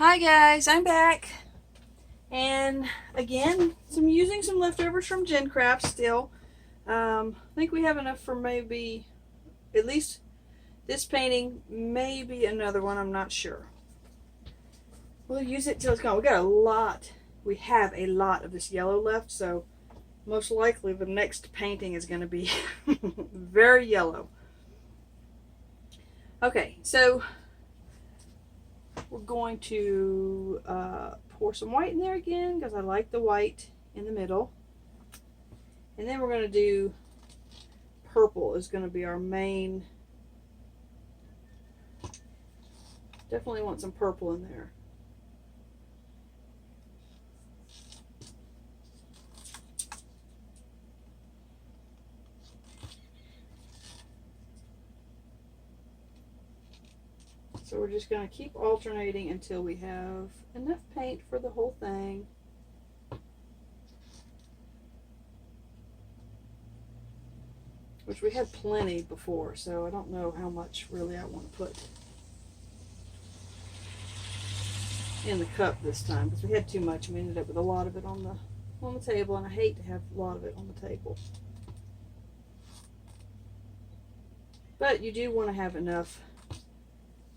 Hi guys, I'm back, and again, using some leftovers from Gen Craft still. I think we have enough for maybe at least this painting, maybe another one. I'm not sure. We'll use it till it's gone. We got a lot. We have a lot of this yellow left, so most likely the next painting is going to be very yellow. Okay, so we're going to pour some white in there again because I like the white in the middle. And then we're going to do purple is going to be our main. Definitely want some purple in there. So we're just going to keep alternating until we have enough paint for the whole thing. Which we had plenty before, so I don't know how much really I want to put in the cup this time, because we had too much and we ended up with a lot of it on the table, and I hate to have a lot of it on the table. But you do want to have enough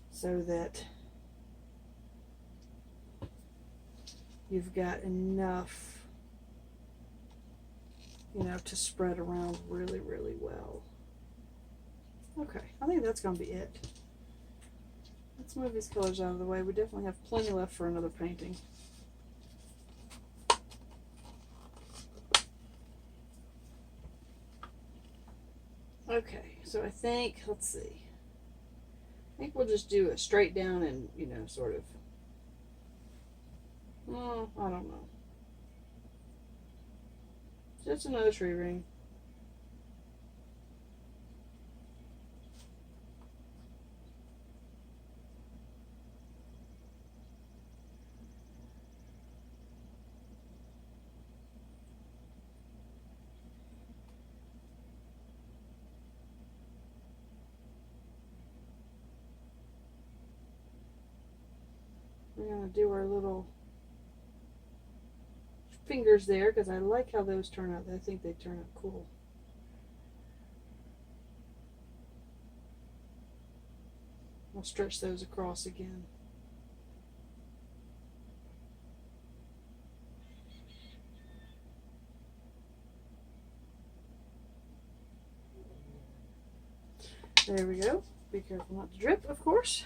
so that you've got enough, to spread around really, really well. Okay, I think that's going to be it. Let's move these colors out of the way. We definitely have plenty left for another painting. Okay, so I think, let's see. I think we'll just do it straight down and, sort of, I don't know. Just another tree ring. We're going to do our little fingers there because I like how those turn out. I think they turn out cool. I'll stretch those across again. There we go. Be careful not to drip, of course.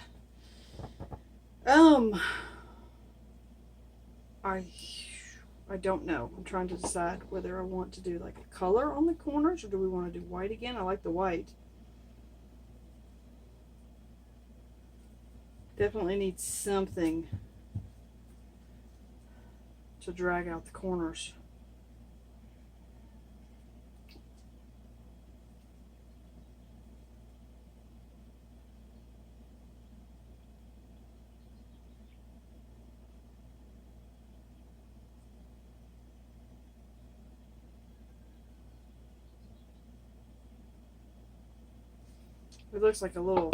I don't know. I'm trying to decide whether I want to do like a color on the corners or do we want to do white again. I like the white. Definitely need something to drag out the corners. It looks like a little,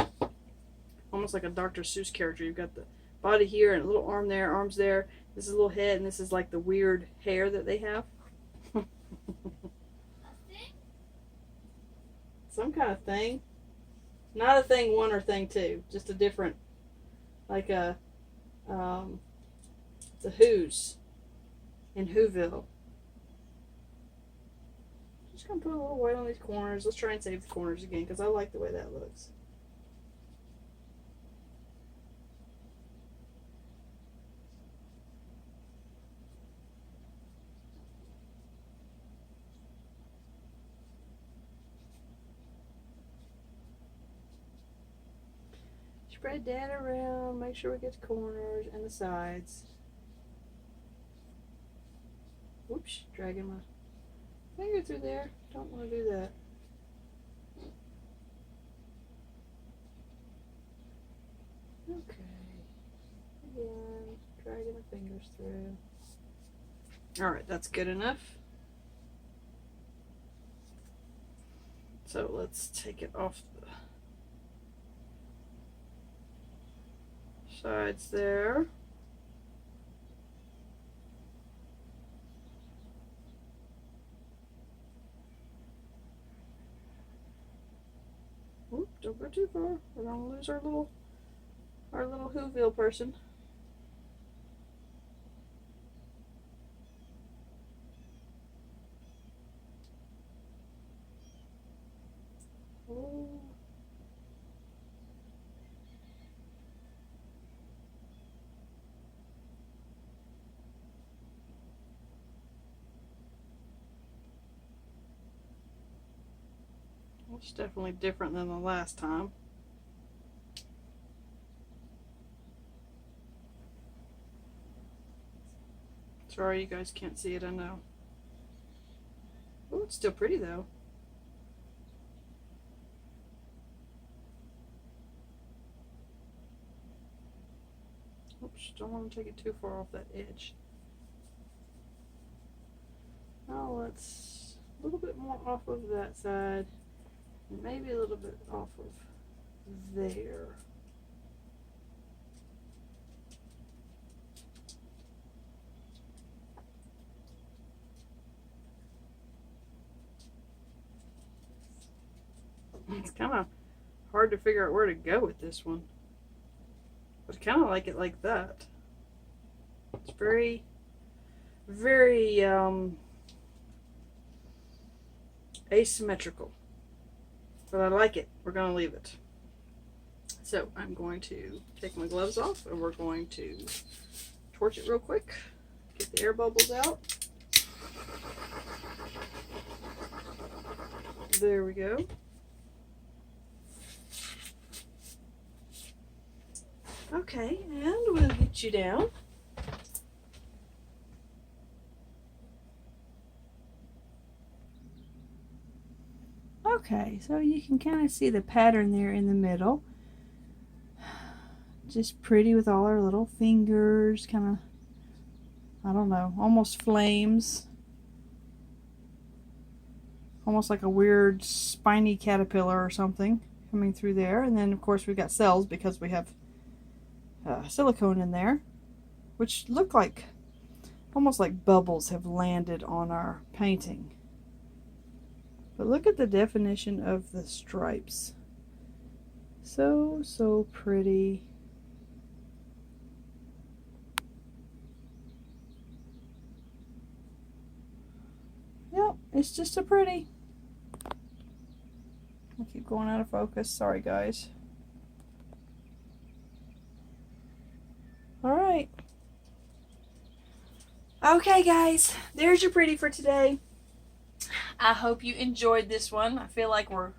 almost like a Dr. Seuss character. You've got the body here and a little arm there, arms there. This is a little head, and this is like the weird hair that they have. Some kind of thing. Not a thing one or thing two. Just a different, like a, the Who's in Whoville. Just gonna put a little white on these corners. Let's try and save the corners again because I like the way that looks. Spread that around. Make sure we get the corners and the sides. Whoops, dragging my finger through there. Don't want to do that. Okay. Again, dragging the fingers through. Alright, that's good enough. So let's take it off the sides there. too far. We're gonna lose our little Whoville person. Oh. It's definitely different than the last time. Sorry you guys can't see it, I know. Oh, it's still pretty though. Oops, don't want to take it too far off that edge. Now let's a little bit more off of that side. Maybe a little bit off of there. It's kind of hard to figure out where to go with this one. But I kind of like it like that. It's very, very asymmetrical. But I like it. We're going to leave it. So I'm going to take my gloves off and we're going to torch it real quick. Get the air bubbles out. There we go. Okay, and we'll get you down. Okay, so you can kind of see the pattern there in the middle. Just pretty with all our little fingers, kind of, I don't know, almost flames. Almost like a weird spiny caterpillar or something coming through there. And then of course we've got cells because we have silicone in there, which look like almost like bubbles have landed on our painting. But look at the definition of the stripes. So pretty. Yep, it's just so pretty. I keep going out of focus. Sorry, guys. Alright. Okay, guys. There's your pretty for today. I hope you enjoyed this one. I feel like we're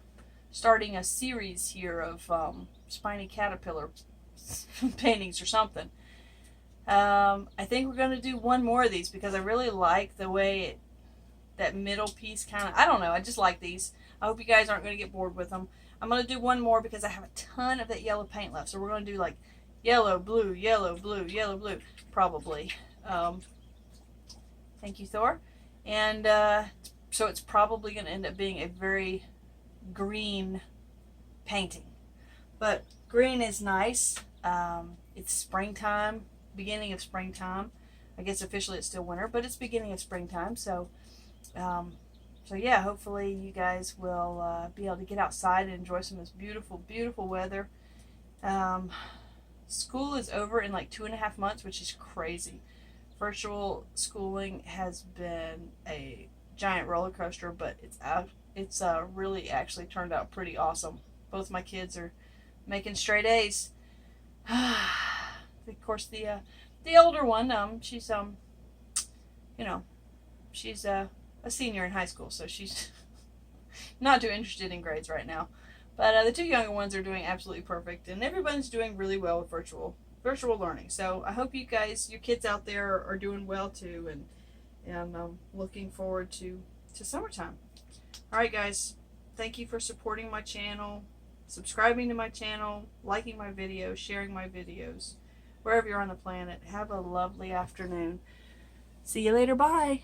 starting a series here of spiny caterpillar paintings or something. I think we're going to do one more of these because I really like the way that middle piece kind of, I don't know, I just like these. I hope you guys aren't going to get bored with them. I'm going to do one more because I have a ton of that yellow paint left. So we're going to do like yellow, blue, yellow, blue, yellow, blue, probably. Thank you, Thor. And so it's probably going to end up being a very green painting. But green is nice. It's springtime, beginning of springtime. I guess officially it's still winter, but it's beginning of springtime. So yeah, hopefully you guys will be able to get outside and enjoy some of this beautiful, beautiful weather. School is over in like 2.5 months, which is crazy. Virtual schooling has been a giant roller coaster, but it's really actually turned out pretty awesome. Both my kids are making straight A's. Of course, the older one, she's you know, she's a senior in high school, so she's not too interested in grades right now. But the two younger ones are doing absolutely perfect, and everyone's doing really well with virtual learning. So I hope you guys, your kids out there, are doing well too, and looking forward to summertime. All right, guys, thank you for supporting my channel, subscribing to my channel, liking my videos, sharing my videos, wherever you're on the planet. Have a lovely afternoon. See you later. Bye.